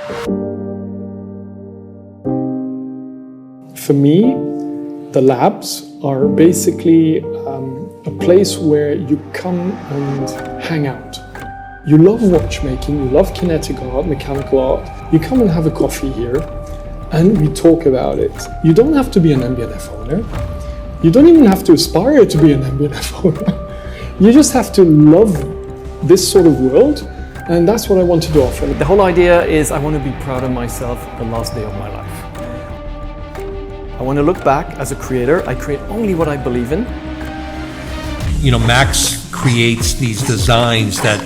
For me, the labs are basically a place where you come and hang out. You love watchmaking, you love kinetic art, mechanical art. You come and have a coffee here and we talk about it. You don't have to be an MB&F owner. You don't even have to aspire to be an MB&F owner. You just have to love this sort of world, and that's what I wanted to offer. The whole idea is I want to be proud of myself the last day of my life. I want to look back as a creator. I create only what I believe in. You know, Max creates these designs that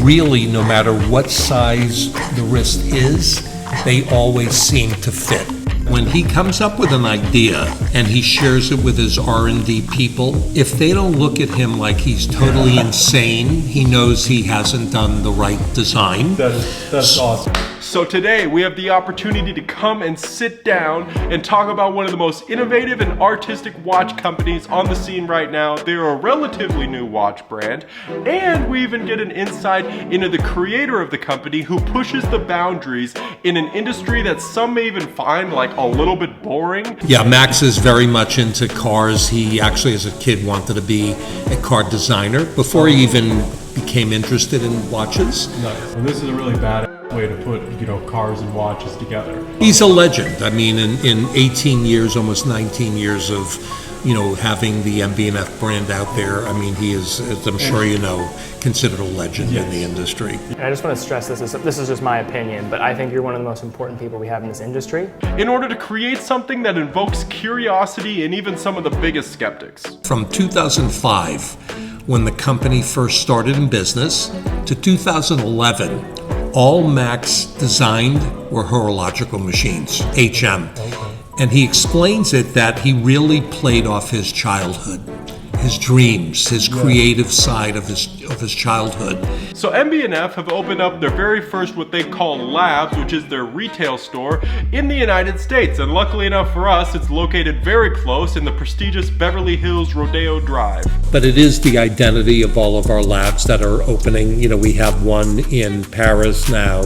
really, no matter what size the wrist is, they always seem to fit. When he comes up with an idea and he shares it with his R&D people, if they don't look at him like he's totally insane, he knows he hasn't done the right design. That's awesome. So today we have the opportunity to come and sit down and talk about one of the most innovative and artistic watch companies on the scene right now. They're a relatively new watch brand, and we even get an insight into the creator of the company who pushes the boundaries in an industry that some may even find like a little bit boring. Yeah, Max is very much into cars. He actually, as a kid, wanted to be a car designer before he even became interested in watches. Nice. And this is a really bad way to put, you know, cars and watches together. He's a legend. I mean, in 18 years, almost 19 years of, you know, having the MB&F brand out there, I mean, he is, as I'm sure you know, considered a legend in the industry. And I just want to stress this is just my opinion, but I think you're one of the most important people we have in this industry. In order to create something that invokes curiosity and even some of the biggest skeptics. From 2005, when the company first started in business, to 2011, all Max designed were horological machines, HM. And he explains it that he really played off his childhood, his dreams, his creative side of his childhood. So MB&F have opened up their very first what they call labs, which is their retail store in the United States. And luckily enough for us, it's located very close in the prestigious Beverly Hills Rodeo Drive. But it is the identity of all of our labs that are opening. You know, we have one in Paris now,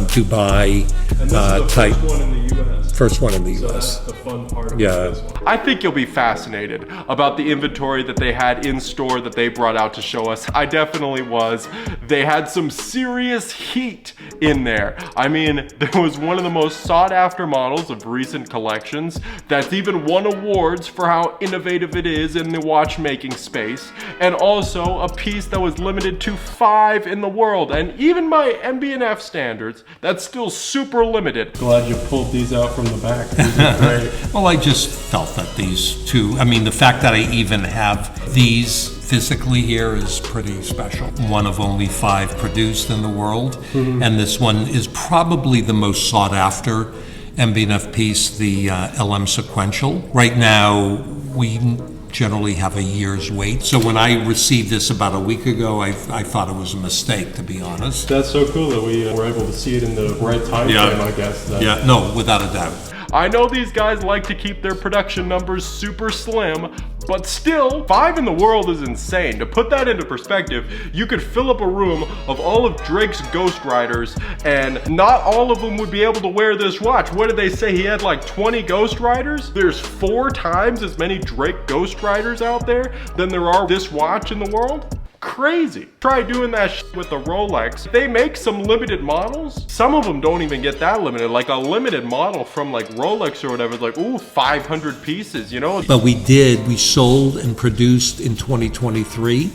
Dubai, And this is the first one in the U.S. First one in the So U.S. that's the fun part of Yeah. this one. I think you'll be fascinated about the inventory that they had in store that they brought out to show us. I definitely was. They had some serious heat in there. I mean, there was one of the most sought after models of recent collections that's even won awards for how innovative it is in the watchmaking space, and also a piece that was limited to 5 in the world, and even by MB&F standards, that's still super limited. Glad you pulled these out from the back. These are great. Well, I just felt that these two, I mean, the fact that I even have these physically here is pretty special. One of only 5 produced in the world, and this one is probably the most sought after MB&F piece, the LM Sequential. Right now, we generally have a year's wait. So when I received this about a week ago, I thought it was a mistake, to be honest. That's so cool that we were able to see it in the right time frame, I guess. Yeah, no, without a doubt. I know these guys like to keep their production numbers super slim, but still, 5 in the world is insane. To put that into perspective, you could fill up a room of all of Drake's Ghost Riders, and not all of them would be able to wear this watch. What did they say? He had like 20 Ghost Riders? There's 4 times as many Drake Ghost Riders out there than there are this watch in the world? Crazy. Try doing that shit with the Rolex. They make some limited models. Some of them don't even get that limited. Like a limited model from like Rolex or whatever is like, ooh, 500 pieces, you know? But we sold and produced in 2023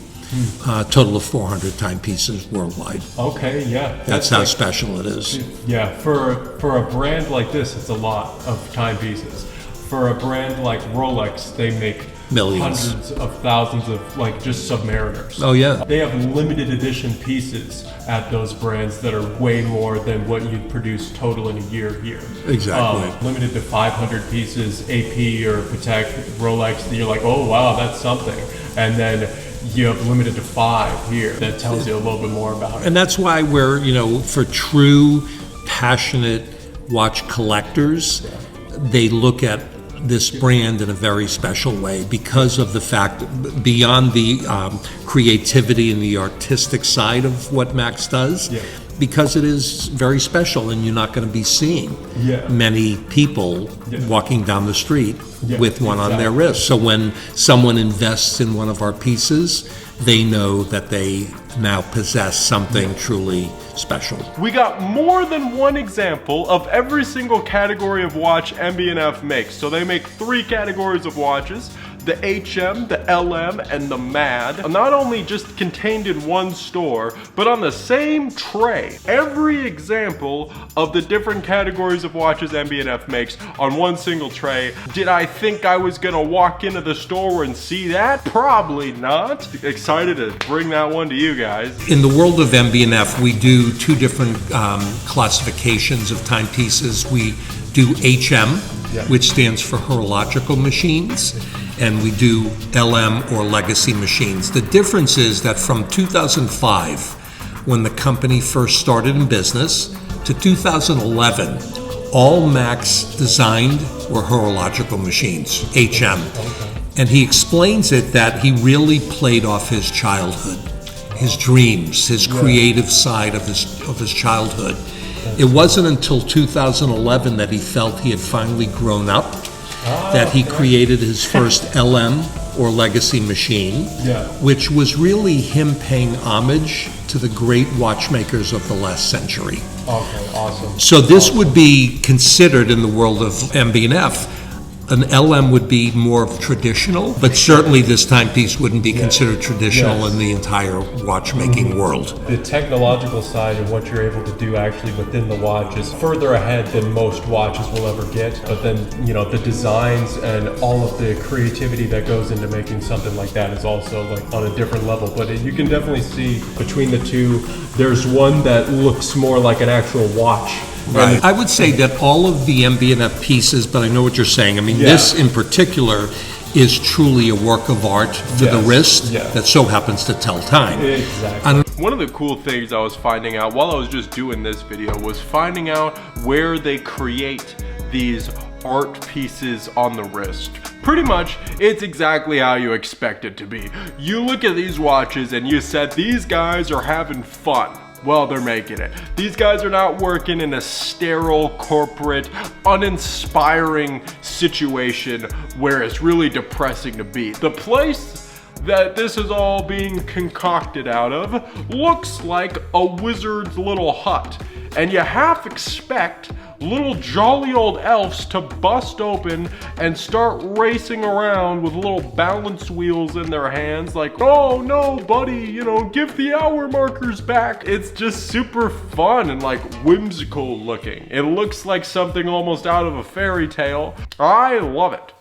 a total of 400 timepieces worldwide. Okay, yeah. That's how special it is. Yeah, for a brand like this, it's a lot of timepieces. For a brand like Rolex, they make Millions. hundreds of thousands of like just Submariners. Oh yeah. They have limited edition pieces at those brands that are way more than what you'd produce total in a year here. Exactly. Limited to 500 pieces, AP or Patek, Rolex, you're like, oh wow, that's something. And then you have limited to 5 here. That tells you a little bit more about it. And that's why we're, you know, for true passionate watch collectors, they look at this brand in a very special way because of the fact, beyond the creativity and the artistic side of what Max does, because it is very special, and you're not going to be seeing many people walking down the street with one on their wrist. So when someone invests in one of our pieces, they know that they now possess something truly special. We got more than one example of every single category of watch MB&F makes. So they make 3 categories of watches: the HM, the LM, and the M.A.D. Not only just contained in one store, but on the same tray. Every example of the different categories of watches MB&F makes on one single tray. Did I think I was gonna walk into the store and see that? Probably not. Excited to bring that one to you guys. In the world of MB&F, we do 2 different classifications of timepieces. We do HM, which stands for horological machines, and we do LM, or legacy machines. The difference is that from 2005, when the company first started in business, to 2011, all Max designed were horological machines, HM. And he explains it that he really played off his childhood, his dreams, his creative side of his childhood. It wasn't until 2011 that he felt he had finally grown up, that he created his first LM, or legacy machine, which was really him paying homage to the great watchmakers of the last century. Okay, awesome. So this would be considered, in the world of MB&F, an LM would be more of traditional, but certainly this timepiece wouldn't be considered traditional in the entire watchmaking world. The technological side and what you're able to do actually within the watch is further ahead than most watches will ever get. But then, you know, the designs and all of the creativity that goes into making something like that is also like on a different level. But you can definitely see between the two, there's one that looks more like an actual watch. Right. I would say that all of the MB&F pieces, but I know what you're saying. I mean, this in particular is truly a work of art for the wrist that so happens to tell time. Exactly. One of the cool things I was finding out while I was just doing this video was finding out where they create these art pieces on the wrist. Pretty much, it's exactly how you expect it to be. You look at these watches and you said, these guys are having fun. Well, they're making it. These guys are not working in a sterile, corporate, uninspiring situation where it's really depressing to be. The place that this is all being concocted out of looks like a wizard's little hut. And you half expect little jolly old elves to bust open and start racing around with little balance wheels in their hands like, oh no buddy, you know, give the hour markers back. It's just super fun and like whimsical looking. It looks like something almost out of a fairy tale. I love it.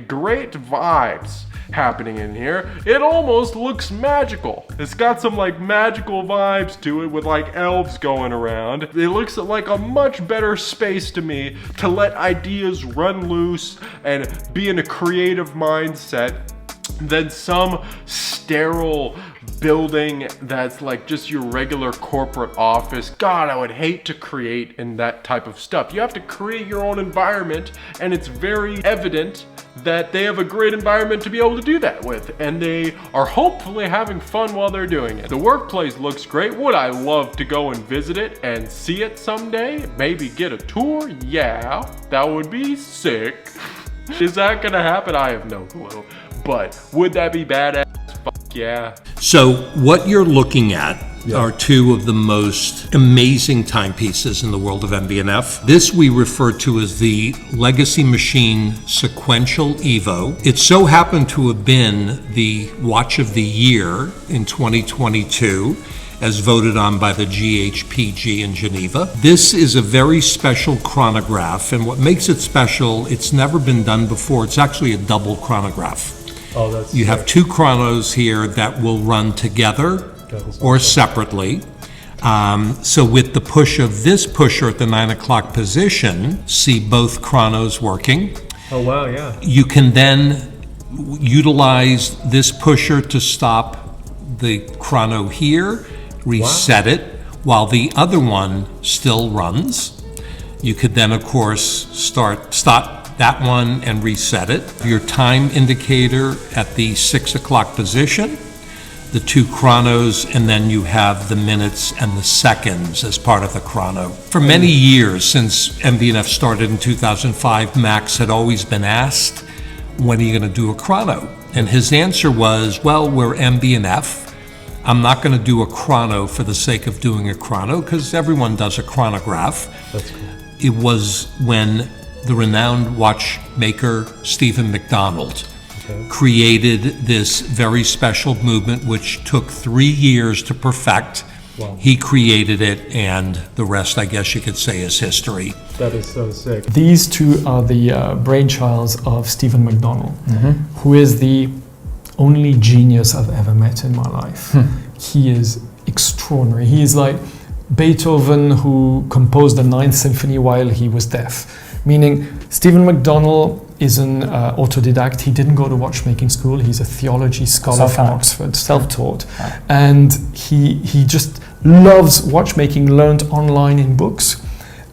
Great vibes happening in here. It almost looks magical. It's got some like magical vibes to it with like elves going around. It looks like a much better space to me to let ideas run loose and be in a creative mindset than some sterile building that's like just your regular corporate office. God, I would hate to create in that type of stuff. You have to create your own environment, and it's very evident that they have a great environment to be able to do that with, and they are hopefully having fun while they're doing it. The workplace looks great. Would I love to go and visit it and see it someday? Maybe get a tour? Yeah, that would be sick. Is that gonna happen? I have no clue. But would that be badass? Fuck yeah. So what you're looking at are 2 of the most amazing timepieces in the world of MB&F. This we refer to as the Legacy Machine Sequential Evo. It so happened to have been the Watch of the Year in 2022, as voted on by the GHPG in Geneva. This is a very special chronograph, and what makes it special, it's never been done before. It's actually a double chronograph. Oh, that's you have 2 chronos here that will run together or separately. So with the push of this pusher at the 9 o'clock position, see both chronos working. Oh wow, yeah. You can then utilize this pusher to stop the chrono here, reset it, while the other one still runs. You could then, of course, stop that one and reset it. Your time indicator at the 6 o'clock position, the two chronos, and then you have the minutes and the seconds as part of the chrono. For many years, since MB&F started in 2005, Max had always been asked, when are you going to do a chrono? And his answer was, well, we're MB&F. I'm not going to do a chrono for the sake of doing a chrono, because everyone does a chronograph. That's cool. It was when the renowned watchmaker Stephen McDonald created this very special movement, which took 3 years to perfect. Wow. He created it, and the rest, I guess you could say, is history. That is so sick. These two are the brainchilds of Stephen McDonald, who is the only genius I've ever met in my life. He is extraordinary. He is like Beethoven, who composed the Ninth Symphony while he was deaf. Meaning, Stephen McDonald is an autodidact. He didn't go to watchmaking school. He's a theology scholar from Oxford, self-taught. And he just loves watchmaking, learned online in books,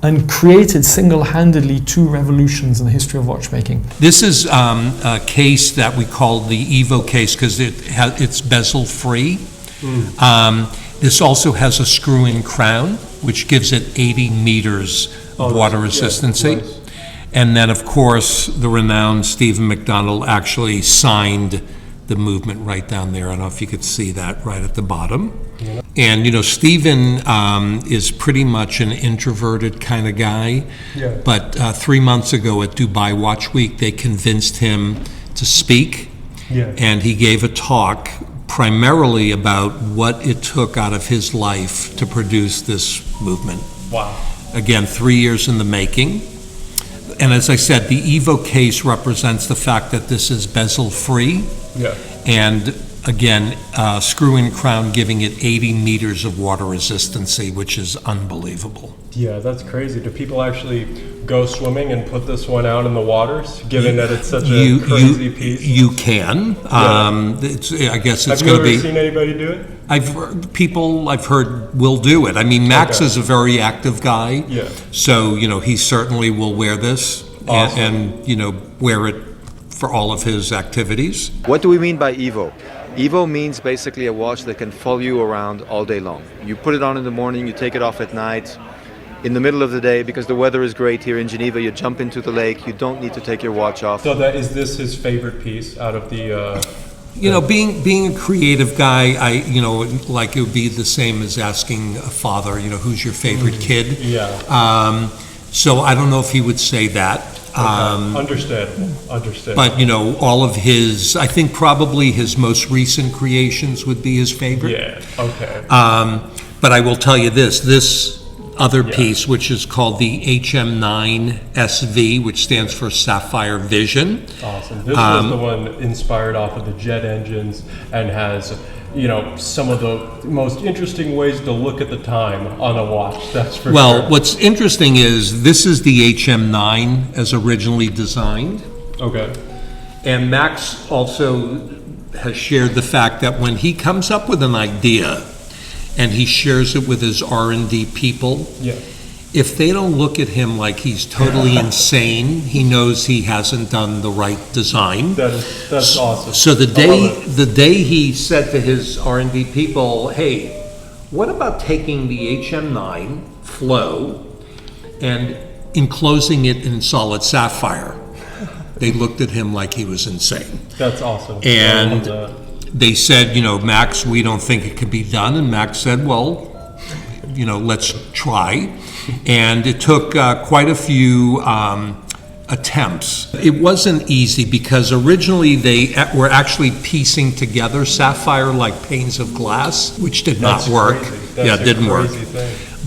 and created single-handedly 2 revolutions in the history of watchmaking. This is a case that we call the Evo case because it's bezel-free. This also has a screw-in crown, which gives it 80 meters of water resistancy. Nice. And then, of course, the renowned Stephen McDonald actually signed the movement right down there. I don't know if you could see that right at the bottom. Yeah. And, you know, Stephen is pretty much an introverted kind of guy. Yeah. But 3 months ago at Dubai Watch Week, they convinced him to speak. Yeah. And he gave a talk primarily about what it took out of his life to produce this movement. Wow. Again, 3 years in the making. And as I said, the Evo case represents the fact that this is bezel-free. Yeah. And again, screw-in crown giving it 80 meters of water resistancy, which is unbelievable. Yeah, that's crazy. Do people actually go swimming and put this one out in the waters, given that it's such a crazy piece? You can. I guess it's going to be... Have you ever seen anybody do it? I've heard will do it. I mean, Max is a very active guy. Yeah. So, you know, he certainly will wear this and, you know, wear it for all of his activities. What do we mean by Evo? Evo means basically a watch that can follow you around all day long. You put it on in the morning, you take it off at night. In the middle of the day, because the weather is great here in Geneva, you jump into the lake, you don't need to take your watch off. So is this his favorite piece out of the... You know, being a creative guy, you know, like it would be the same as asking a father, you know, who's your favorite kid? Yeah. So I don't know if he would say that. Understandable. But, you know, all of his, I think probably his most recent creations would be his favorite. Yeah, okay. But I will tell you this other piece, which is called the HM9 SV, which stands for Sapphire Vision. Awesome. This was the one inspired off of the jet engines and has, you know, some of the most interesting ways to look at the time on a watch, that's for sure. Well, what's interesting is this is the HM9 as originally designed. Okay. And Max also has shared the fact that when he comes up with an idea and he shares it with his R&D people, if they don't look at him like he's totally insane, he knows he hasn't done the right design. That's awesome. So the day he said to his R&D people, hey, what about taking the HM9 flow and enclosing it in solid sapphire? They looked at him like he was insane. That's awesome. And they said, you know, Max, we don't think it could be done. And Max said, well, you know, let's try. And it took quite a few attempts. It wasn't easy because originally they were actually piecing together sapphire like panes of glass, which did not work. Yeah, it didn't work.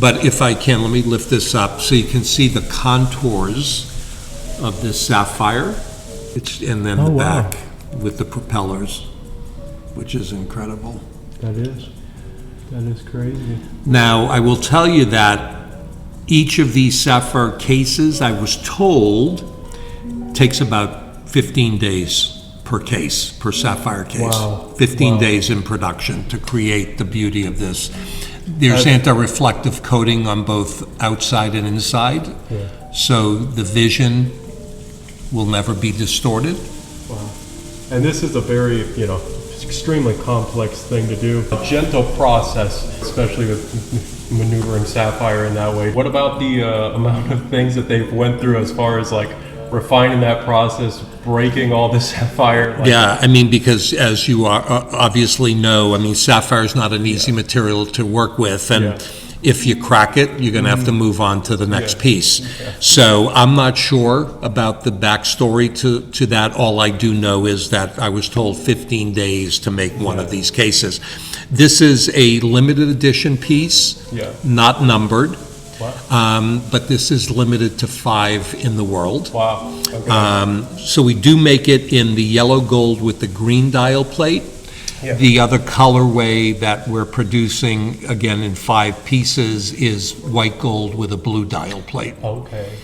But if I can, let me lift this up so you can see the contours of this sapphire. And then the back with the propellers, which is incredible. That is crazy. Now, I will tell you that each of these sapphire cases, I was told, takes about 15 days per case, per sapphire case. Wow. 15 days in production to create the beauty of this. There's anti-reflective coating on both outside and inside, so the vision will never be distorted. Wow. And this is a very, you know, It's an extremely complex thing to do. A gentle process, especially with maneuvering Sapphire in that way. What about the amount of things that they've went through as far as like refining that process, breaking all the Sapphire? Yeah, I mean, because as you obviously know, I mean, Sapphire is not an easy material to work with, and if you crack it, you're going to have to move on to the next piece. So I'm not sure about the backstory to that. All I do know is that I was told 15 days to make one of these cases. This is a limited edition piece, not numbered. But this is limited to 5 in the world. Wow. Okay. So we do make it in the yellow gold with the green dial plate. The other colorway that we're producing, again in 5 pieces, is white gold with a blue dial plate. Okay.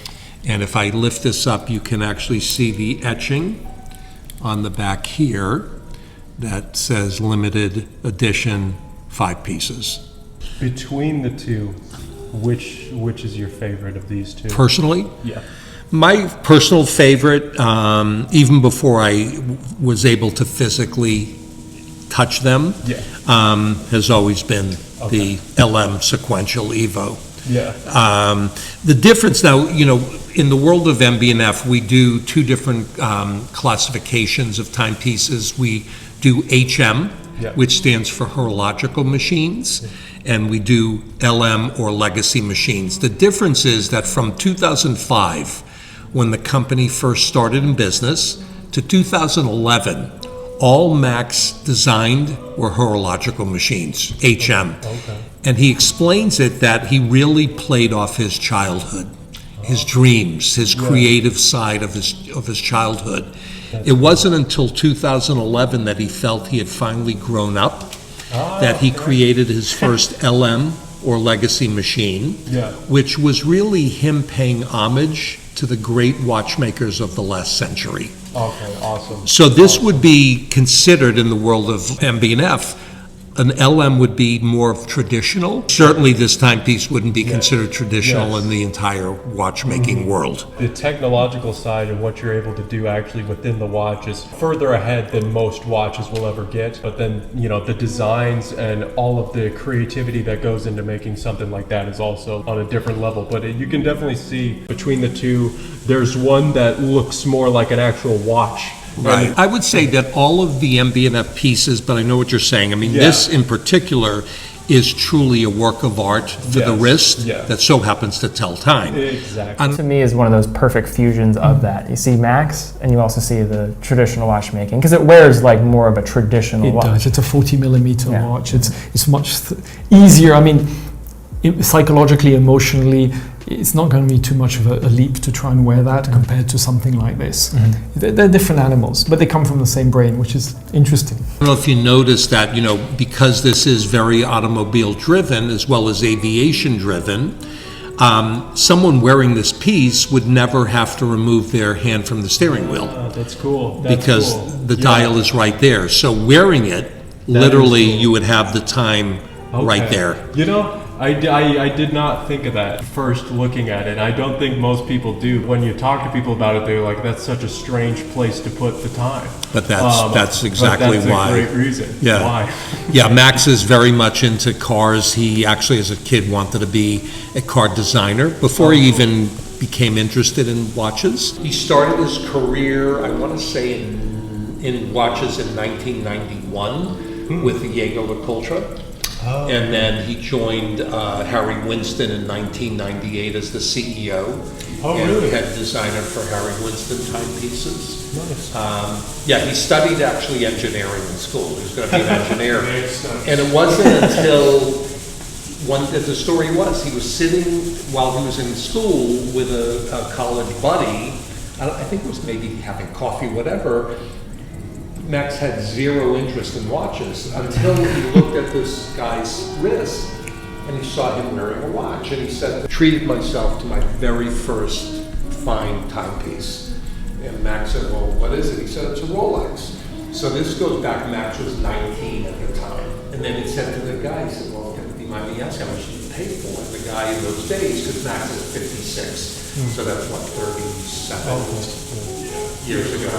And if I lift this up, you can actually see the etching on the back here that says limited edition 5 pieces. Between the two, which is your favorite of these two? Personally? Yeah. My personal favorite, even before I was able to physically touch them, has always been the LM Sequential Evo. The difference now, you know, in the world of MB&F, we do 2 different classifications of timepieces. We do HM, which stands for horological machines, and we do LM or legacy machines. The difference is that from 2005, when the company first started in business, to 2011, all Max designed were horological machines, HM. And he explains it that he really played off his childhood, his dreams, his creative side of his childhood. It wasn't until 2011 that he felt he had finally grown up, that he created his first LM or legacy machine, which was really him paying homage to the great watchmakers of the last century. Okay, awesome. So this would be considered in the world of MB&F. An LM would be more traditional. Certainly this timepiece wouldn't be considered traditional in the entire watchmaking world. The technological side and what you're able to do actually within the watch is further ahead than most watches will ever get. But then, you know, the designs and all of the creativity that goes into making something like that is also on a different level. But you can definitely see between the two, there's one that looks more like an actual watch. Right. I would say that all of the MB&F pieces, but I know what you're saying. I mean, this in particular is truly a work of art for the wrist that so happens to tell time. Exactly. To me is one of those perfect fusions of that. You see Max, and you also see the traditional watchmaking, because it wears like more of a traditional watch. It does. It's a 40mm watch. It's much easier. I mean, psychologically, emotionally, it's not going to be too much of a leap to try and wear that compared to something like this. They're different animals, but they come from the same brain, which is interesting. I don't know if you noticed that, you know, because this is very automobile driven as well as aviation driven, someone wearing this piece would never have to remove their hand from the steering wheel. That's cool. Because the dial is right there. So wearing it, literally you would have the time right there. You know, I did not think of that first looking at it. I don't think most people do. When you talk to people about it, they're like, that's such a strange place to put the time. But that's exactly why. That's a great reason. Why. Yeah, Max is very much into cars. He actually, as a kid, wanted to be a car designer before he even became interested in watches. He started his career, I want to say, in watches in 1991 with the Jaeger Ultra. And then he joined Harry Winston in 1998 as the CEO and head designer for Harry Winston timepieces. Nice. He studied actually engineering in school. He was going to be an engineer. And it wasn't until the story was, he was sitting while he was in school with a college buddy. I think it was maybe having coffee, whatever. Max had zero interest in watches until he looked at this guy's wrist and he saw him wearing a watch, and he said, I treated myself to my very first fine timepiece. And Max said, well, what is it? He said, it's a Rolex. So this goes back, Max was 19 at the time. And then he said to the guy, he said, well, do you mind me asking how much you paid for it? The guy in those days, because Max is 56, so that's what, 37 years ago.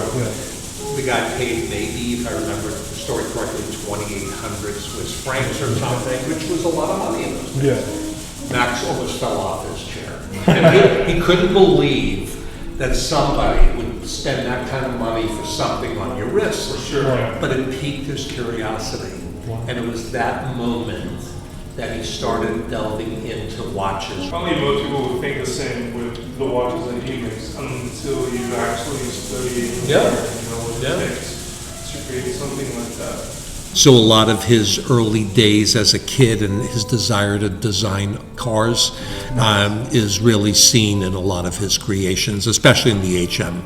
the guy paid maybe, if I remember the story correctly, 2,800 Swiss francs or something, which was a lot of money in those days. Max almost fell off his chair. And he couldn't believe that somebody would spend that kind of money for something on your wrist. Sure. But it piqued his curiosity. And it was that moment that he started delving into watches. Probably most people would think the same with the watches that he makes until you actually study and learn, what it takes to create something like that. So a lot of his early days as a kid and his desire to design cars is really seen in a lot of his creations, especially in the HM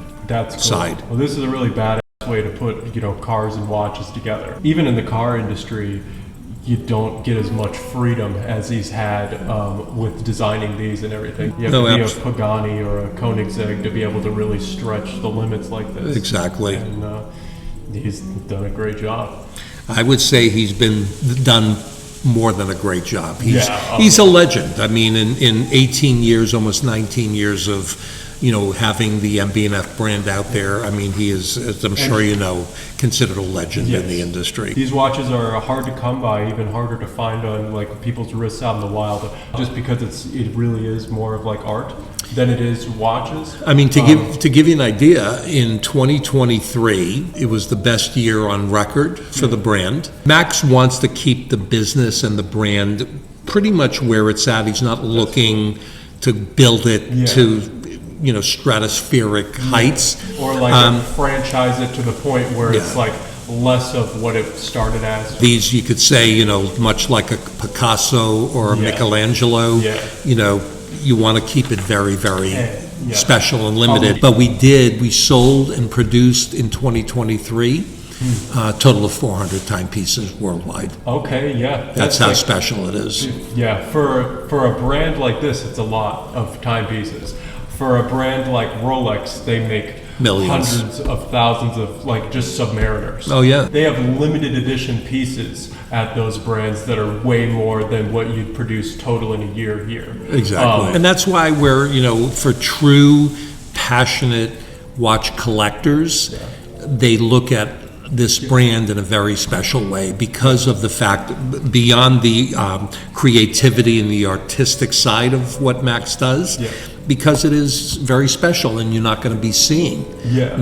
side. Well, this is a really badass way to put, cars and watches together. Even in the car industry, you don't get as much freedom as he's had with designing these and everything. You have to be a Pagani or a Koenigsegg to be able to really stretch the limits like this. Exactly. And he's done a great job. I would say he's done more than a great job. He's a legend. I mean, in 18 years, almost 19 years of having the MB&F brand out there, I mean, he is, as I'm sure you know, considered a legend in the industry. These watches are hard to come by, even harder to find on like people's wrists out in the wild, just because it really is more of like art than it is watches. I mean, to give you an idea, in 2023, it was the best year on record for the brand. Max wants to keep the business and the brand pretty much where it's at. He's not looking to build it to stratospheric heights. Or like franchise it to the point where it's like less of what it started as. These, you could say, much like a Picasso or a Michelangelo, you want to keep it very, very special and limited. But we sold and produced in 2023 a total of 400 timepieces worldwide. Okay, That's how special it is. Yeah, for a brand like this, it's a lot of timepieces. For a brand like Rolex, they make millions, hundreds of thousands of just Submariners. Oh yeah. They have limited edition pieces at those brands that are way more than what you'd produce total in a year here. Exactly. And that's why we're, for true passionate watch collectors, they look at this brand in a very special way because of the fact, beyond the creativity and the artistic side of what Max does, because it is very special, and you're not going to be seeing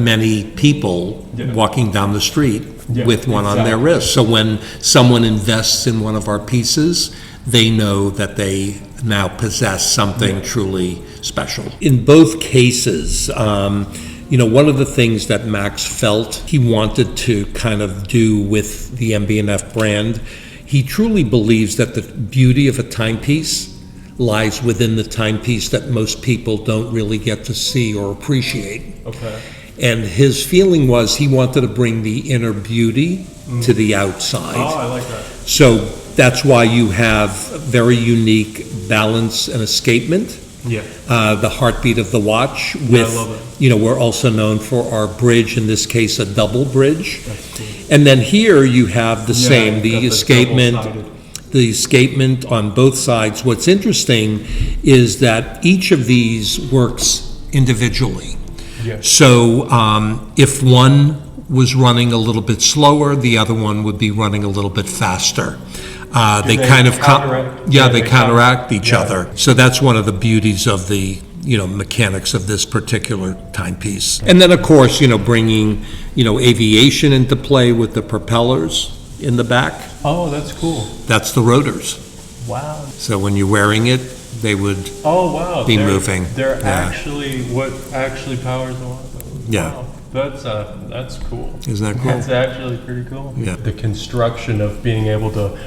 many people walking down the street with one on their wrist. So when someone invests in one of our pieces, they know that they now possess something truly special. In both cases, one of the things that Max felt he wanted to kind of do with the MB&F brand, he truly believes that the beauty of a timepiece lies within the timepiece that most people don't really get to see or appreciate. Okay. And his feeling was he wanted to bring the inner beauty to the outside. Oh, I like that. So that's why you have very unique balance and escapement. The heartbeat of the watch with, I love it. We're also known for our bridge, in this case a double bridge. That's cool. And then here you have the same, the got the escapement. double-sided. The escapement on both sides. What's interesting is that each of these works individually. So if one was running a little bit slower, the other one would be running a little bit faster. They kind of counteract? they counteract each other. So that's one of the beauties of the mechanics of this particular timepiece. And then of course, bringing aviation into play with the propellers in the back. Oh, that's cool. That's the rotors. Wow. So when you're wearing it, they would be moving. They're actually what actually powers the watch. Yeah. Wow. That's cool. Isn't that cool? That's actually pretty cool. Yeah. The construction of being able to,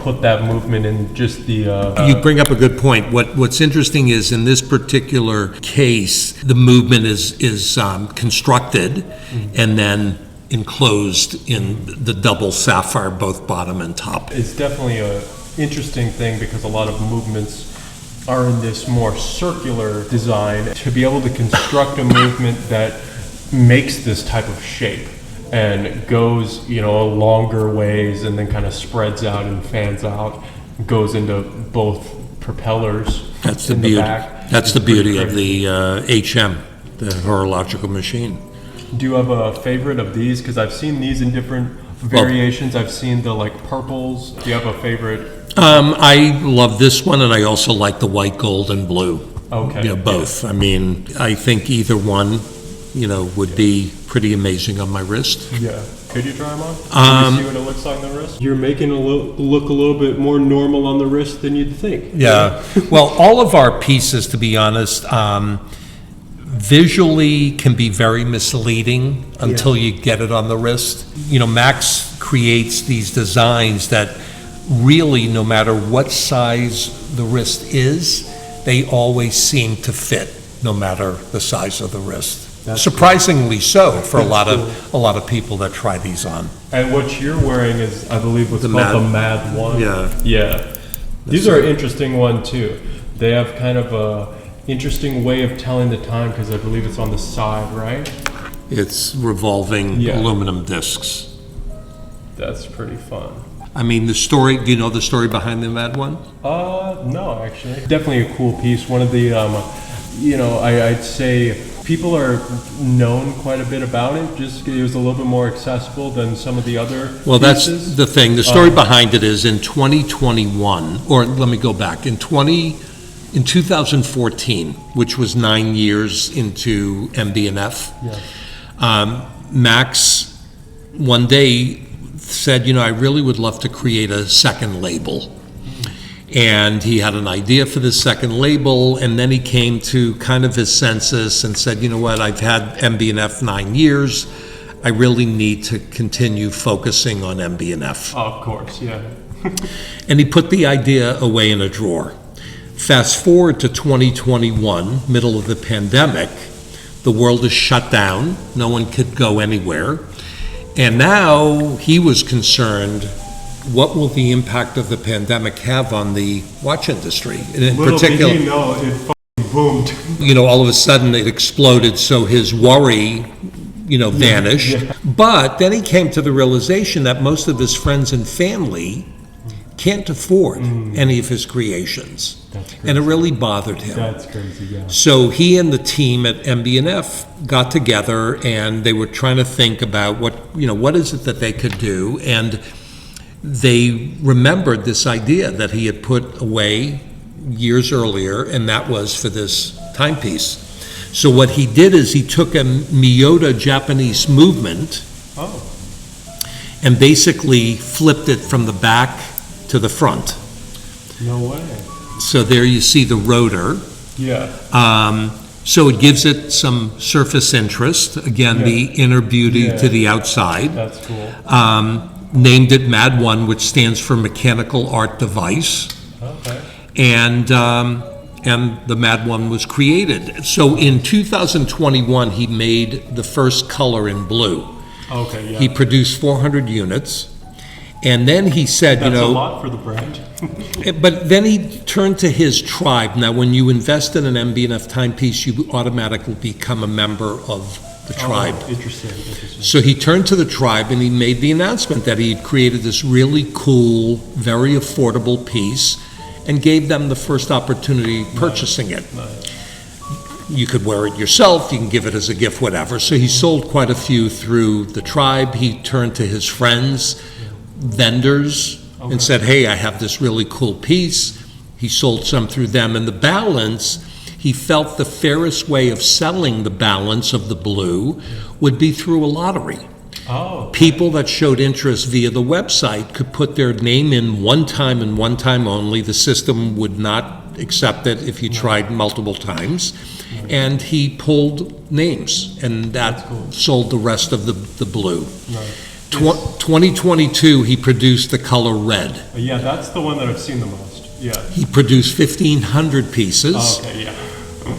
put that movement in just the... You bring up a good point. What's interesting is in this particular case, the movement is constructed and then enclosed in the double sapphire, both bottom and top. It's definitely a interesting thing because a lot of movements are in this more circular design. To be able to construct a movement that makes this type of shape and goes, longer ways and then kind of spreads out and fans out, goes into both propellers. That's the in beauty. The back. That's the beauty of the HM, the horological machine. Do you have a favorite of these? Because I've seen these in different variations. I've seen the like purples. Do you have a favorite? I love this one, and I also like the white, gold, and blue. Okay. You know, both. I mean, I think either one, you know, would be pretty amazing on my wrist. Yeah. Could you try them on? Can you see what it looks like on the wrist? You're making it look a little bit more normal on the wrist than you'd think. Yeah. Well, all of our pieces, to be honest, visually can be very misleading until you get it on the wrist. You know, Max creates these designs that really, no matter what size the wrist is, they always seem to fit, no matter the size of the wrist. That's surprisingly so for a lot of people that try these on. And what you're wearing is, I believe, what's called the M.A.D. one. Yeah. Yeah. These are an interesting one too. They have kind of a interesting way of telling the time because I believe it's on the side, right? It's revolving aluminum discs. That's pretty fun. I mean, the story, do you know the story behind the M.A.D. one? No, actually. Definitely a cool piece. One of the, you know, I'd say people are known quite a bit about it. Just it was a little bit more accessible than some of the other Well, pieces. That's the thing. The story behind it is in 2021, or let me go back, in 2014, which was 9 years into MB&F, Max one day said, you know, I really would love to create a second label. And he had an idea for this second label, and then he came to kind of his senses and said, you know what, I've had MB&F 9 years. I really need to continue focusing on MB&F. Oh, of course, yeah. And he put the idea away in a drawer. Fast forward to 2021, middle of the pandemic, the world is shut down, no one could go anywhere. And now he was concerned, what will the impact of the pandemic have on the watch industry? And in particular, did he know, it fucking boomed. You know, all of a sudden it exploded, so his worry, you know, vanished. Yeah. But then he came to the realization that most of his friends and family can't afford any of his creations. And it really bothered him. That's crazy, yeah. So he and the team at MB&F got together and they were trying to think about what is it that they could do, and they remembered this idea that he had put away years earlier, and that was for this timepiece. So what he did is he took a Miyota Japanese movement and basically flipped it from the back to the front. No way. So there you see the rotor. Yeah. So it gives it some surface interest. Again, the inner beauty to the outside. That's cool. Named it M.A.D. 1, which stands for Mechanical Art Device. Okay. And the M.A.D. 1 was created. So in 2021, he made the first color in blue. Okay, yeah. He produced 400 units. And then he said, That's you know... a lot for the brand. But then he turned to his tribe. Now, when you invest in an MB&F timepiece, you automatically become a member of the tribe. Oh, interesting. So he turned to the tribe and he made the announcement that he had created this really cool, very affordable piece and gave them the first opportunity purchasing it. Nice. You could wear it yourself, you can give it as a gift, whatever. So he sold quite a few through the tribe. He turned to his friends, vendors, and said, hey, I have this really cool piece. He sold some through them, and the balance, he felt the fairest way of selling the balance of the blue would be through a lottery. Oh. People that showed interest via the website could put their name in one time and one time only. The system would not accept it if you tried multiple times. And he pulled names, and that sold the rest of the blue. Right. 2022, he produced the color red. Yeah, that's the one that I've seen the most. Yeah. He produced 1,500 pieces. Oh, okay, yeah.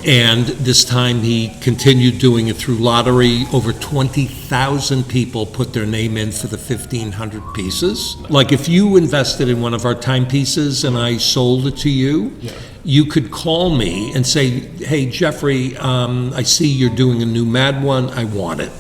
And this time he continued doing it through lottery. Over 20,000 people put their name in for the 1,500 pieces. Like if you invested in one of our timepieces and I sold it to you, you could call me and say, hey, Jeffrey, I see you're doing a new M.A.D. one, I want it.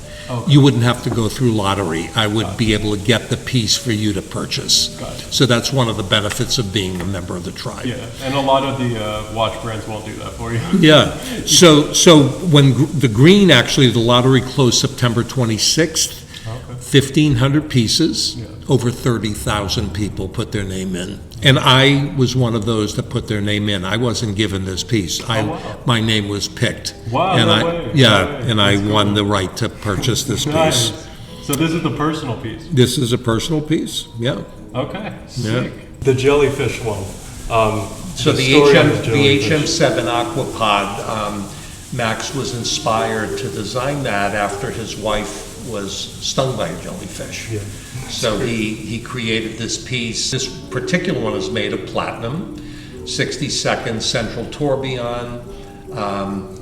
you wouldn't have to go through lottery. I would be able to get the piece for you to purchase. Gotcha. So that's one of the benefits of being a member of the tribe. Yeah, and a lot of the watch brands won't do that for you. Yeah, so when the green, actually, the lottery closed September 26th, 1,500 pieces, over 30,000 people put their name in. And I was one of those that put their name in. I wasn't given this piece. My name was picked. Wow, and no way. and I won the right to purchase this piece. Nice. So this is the personal piece. This is a personal piece, yeah. Okay, Yeah. sick. The jellyfish one. So the story of the jellyfish. HM7 Aquapod, Max was inspired to design that after his wife was stung by a jellyfish. Yeah. So he created this piece. This particular one is made of platinum, 60-second central tourbillon.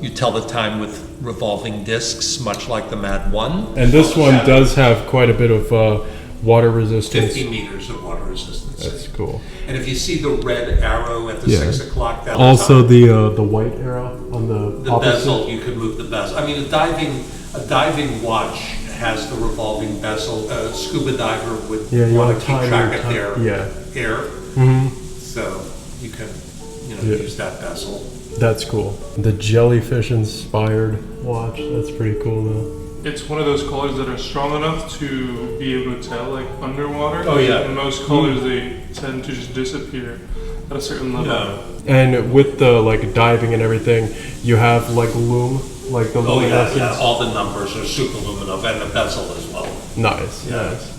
You tell the time with revolving discs, much like the M.A.D. 1. And this one does have quite a bit of water resistance. 50 meters of water resistance. That's cool. And if you see the red arrow at the 6 o'clock, that Also the white arrow on the opposite. bezel, you could move the bezel. I mean, a diving watch has the revolving bezel. A scuba diver would want to keep track of their air. Mm-hmm. So you can use that bezel. That's cool. The jellyfish inspired watch. That's pretty cool though. It's one of those colors that are strong enough to be able to tell, like underwater. Oh, yeah. And most colors, they tend to just disappear at a certain level. Yeah. And with the like diving and everything, you have like lume, like the luminescence. All the numbers are super luminous, and the bezel as well. Nice. Yeah. Nice.